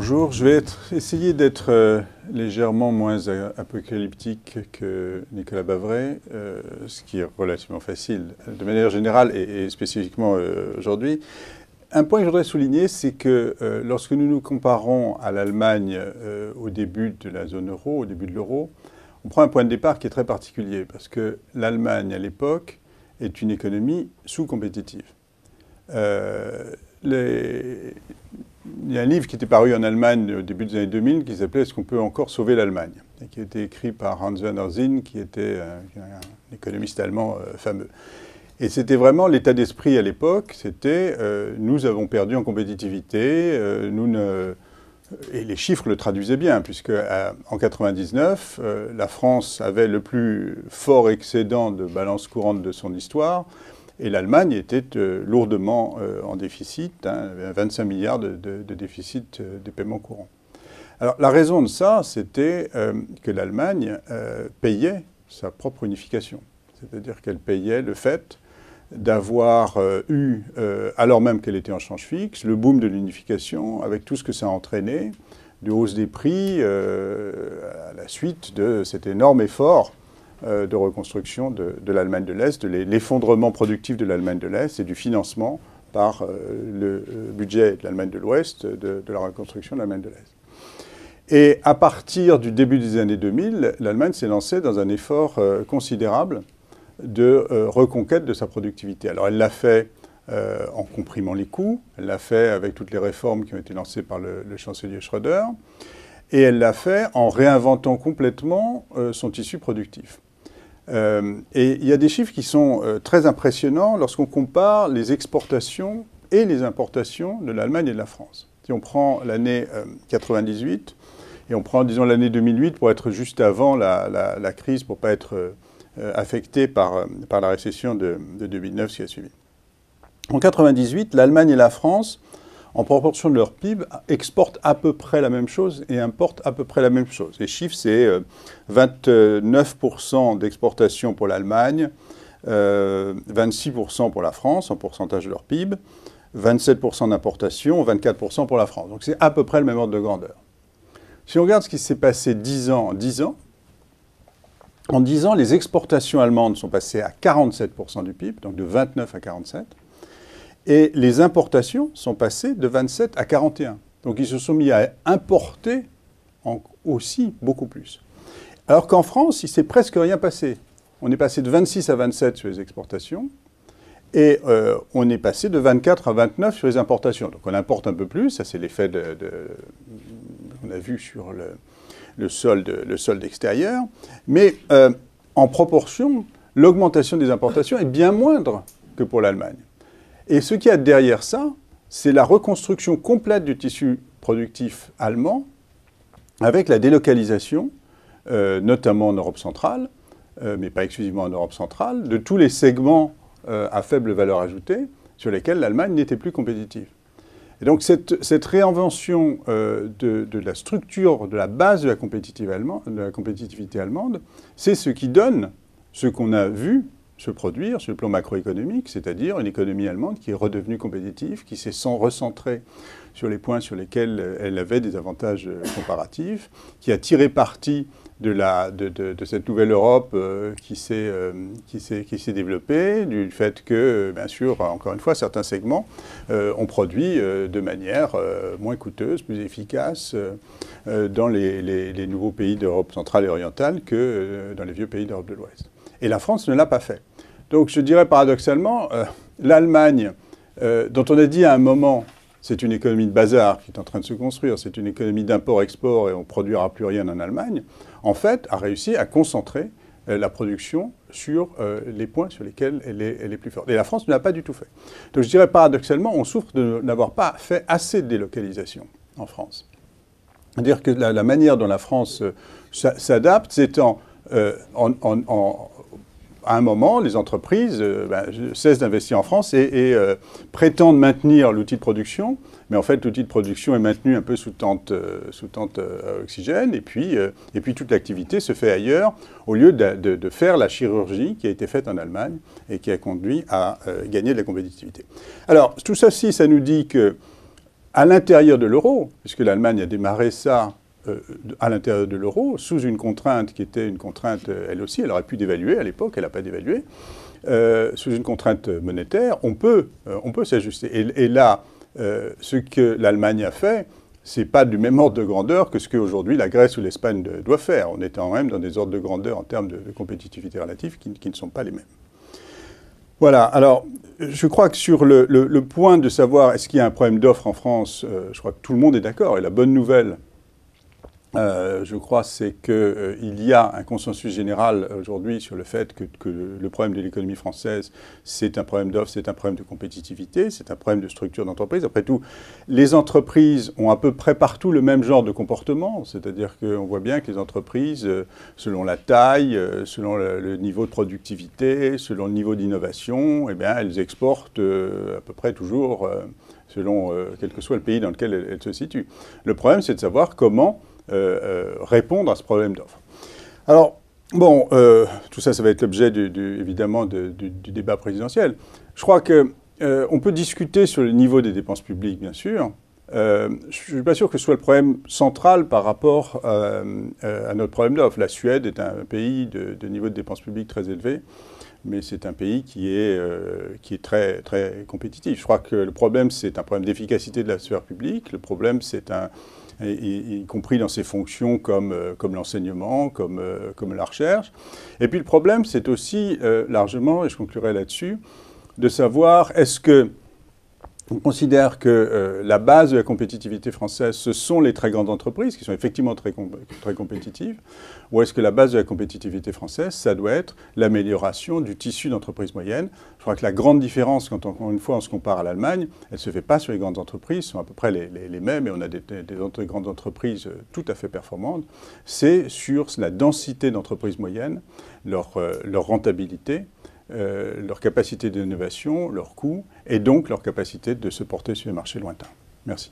Bonjour, je vais essayer d'être légèrement moins apocalyptique que Nicolas Bavray, ce qui est relativement facile de manière générale et spécifiquement aujourd'hui. Un point que je voudrais souligner, c'est que lorsque nous nous comparons à l'Allemagne au début de la zone euro, au début de l'euro, on prend un point de départ qui est très particulier parce que l'Allemagne, à l'époque, est une économie sous-compétitive. Il y a un livre qui était paru en Allemagne au début des années 2000 qui s'appelait « Est-ce qu'on peut encore sauver l'Allemagne ?» et qui a été écrit par Hans Werner Sinn, qui était un économiste allemand fameux. Et c'était vraiment l'état d'esprit à l'époque, c'était nous avons perdu en compétitivité, et les chiffres le traduisaient bien, puisque en 1999, la France avait le plus fort excédent de balance courante de son histoire, et l'Allemagne était lourdement en déficit, 25 milliards de déficit des paiements courants. Alors la raison de ça, c'était que l'Allemagne payait sa propre unification. C'est-à-dire qu'elle payait le fait d'avoir eu, alors même qu'elle était en change fixe, le boom de l'unification, avec tout ce que ça a entraîné, de hausse des prix à la suite de cet énorme effort de reconstruction de l'Allemagne de l'Est, de l'effondrement productif de l'Allemagne de l'Est et du financement par le budget de l'Allemagne de l'Ouest de la reconstruction de l'Allemagne de l'Est. Et à partir du début des années 2000, l'Allemagne s'est lancée dans un effort considérable de reconquête de sa productivité. Alors elle l'a fait en comprimant les coûts, elle l'a fait avec toutes les réformes qui ont été lancées par le chancelier Schröder, et elle l'a fait en réinventant complètement son tissu productif. Et il y a des chiffres qui sont très impressionnants lorsqu'on compare les exportations et les importations de l'Allemagne et de la France. Si on prend l'année 98 et on prend, disons, l'année 2008 pour être juste avant la crise, pour ne pas être affecté par la récession de 2009 qui a suivi. En 98, l'Allemagne et la France, en proportion de leur PIB, exportent à peu près la même chose et importent à peu près la même chose. Les chiffres, c'est 29% d'exportation pour l'Allemagne, 26% pour la France en pourcentage de leur PIB, 27% d'importation, 24% pour la France. Donc c'est à peu près le même ordre de grandeur. Si on regarde ce qui s'est passé en 10 ans, les exportations allemandes sont passées à 47% du PIB, donc de 29 à 47. Et les importations sont passées de 27 à 41. Donc ils se sont mis à importer aussi beaucoup plus. Alors qu'en France, il ne s'est presque rien passé. On est passé de 26 à 27 sur les exportations et on est passé de 24 à 29 sur les importations. Donc on importe un peu plus, ça c'est l'effet qu'on a vu sur le solde extérieur. Mais en proportion, l'augmentation des importations est bien moindre que pour l'Allemagne. Et ce qu'il y a derrière ça, c'est la reconstruction complète du tissu productif allemand avec la délocalisation, notamment en Europe centrale, mais pas exclusivement en Europe centrale, de tous les segments à faible valeur ajoutée sur lesquels l'Allemagne n'était plus compétitive. Et donc cette réinvention de la structure, de la base de la compétitivité allemande, c'est ce qui donne ce qu'on a vu se produire sur le plan macroéconomique, c'est-à-dire une économie allemande qui est redevenue compétitive, qui s'est recentrée sur les points sur lesquels elle avait des avantages comparatifs, qui a tiré parti de cette nouvelle Europe qui s'est développée, du fait que, bien sûr, encore une fois, certains segments ont produit de manière moins coûteuse, plus efficace dans les nouveaux pays d'Europe centrale et orientale que dans les vieux pays d'Europe de l'Ouest. Et la France ne l'a pas fait. Donc je dirais paradoxalement, l'Allemagne, dont on a dit à un moment, c'est une économie de bazar qui est en train de se construire, c'est une économie d'import-export et on ne produira plus rien en Allemagne, en fait, a réussi à concentrer la production sur les points sur lesquels elle est plus forte. Et la France ne l'a pas du tout fait. Donc je dirais paradoxalement, on souffre de n'avoir pas fait assez de délocalisation en France. C'est-à-dire que la manière dont la France s'adapte, c'est à un moment, les entreprises cessent d'investir en France et prétendent maintenir l'outil de production, mais en fait, l'outil de production est maintenu un peu sous tente à oxygène, et puis toute l'activité se fait ailleurs, au lieu de faire la chirurgie qui a été faite en Allemagne et qui a conduit à gagner de la compétitivité. Alors, tout ceci, ça nous dit que à l'intérieur de l'euro, puisque l'Allemagne a démarré ça à l'intérieur de l'euro, sous une contrainte qui était une contrainte, elle aussi, elle aurait pu dévaluer à l'époque, elle n'a pas dévalué, sous une contrainte monétaire, on peut s'ajuster. Et là, ce que l'Allemagne a fait, c'est pas du même ordre de grandeur que ce qu'aujourd'hui la Grèce ou l'Espagne doivent faire. On est quand même dans des ordres de grandeur en termes de compétitivité relative qui ne sont pas les mêmes. Voilà, alors je crois que sur le point de savoir est-ce qu'il y a un problème d'offre en France, je crois que tout le monde est d'accord. Et la bonne nouvelle, je crois, c'est qu'il y a un consensus général aujourd'hui sur le fait que le problème de l'économie française, c'est un problème d'offre, c'est un problème de compétitivité, c'est un problème de structure d'entreprise. Après tout, les entreprises ont à peu près partout le même genre de comportement, c'est-à-dire qu'on voit bien que les entreprises, selon la taille, selon le niveau de productivité, selon le niveau d'innovation, eh bien, elles exportent à peu près toujours selon quel que soit le pays dans lequel elles se situent. Le problème, c'est de savoir comment répondre à ce problème d'offre. Alors, bon, tout ça, ça va être l'objet évidemment du débat présidentiel. Je crois qu'on peut discuter sur le niveau des dépenses publiques, bien sûr. Je ne suis pas sûr que ce soit le problème central par rapport à notre problème d'offre. La Suède est un pays de niveau de dépenses publiques très élevé, mais c'est un pays qui est très, très compétitif. Je crois que le problème, c'est un problème d'efficacité de la sphère publique. Le problème, c'est y compris dans ses fonctions comme l'enseignement, comme la recherche. Et puis le problème, c'est aussi largement, et je conclurai là-dessus, de savoir est-ce que on considère que la base de la compétitivité française, ce sont les très grandes entreprises, qui sont effectivement très compétitives, ou est-ce que la base de la compétitivité française, ça doit être l'amélioration du tissu d'entreprises moyennes? Je crois que la grande différence, quand encore une fois on se compare à l'Allemagne, elle ne se fait pas sur les grandes entreprises, ce sont à peu près les mêmes, et on a des grandes entreprises tout à fait performantes, c'est sur la densité d'entreprises moyennes, leur rentabilité, leur capacité d'innovation, leurs coûts, et donc leur capacité de se porter sur les marchés lointains. Merci.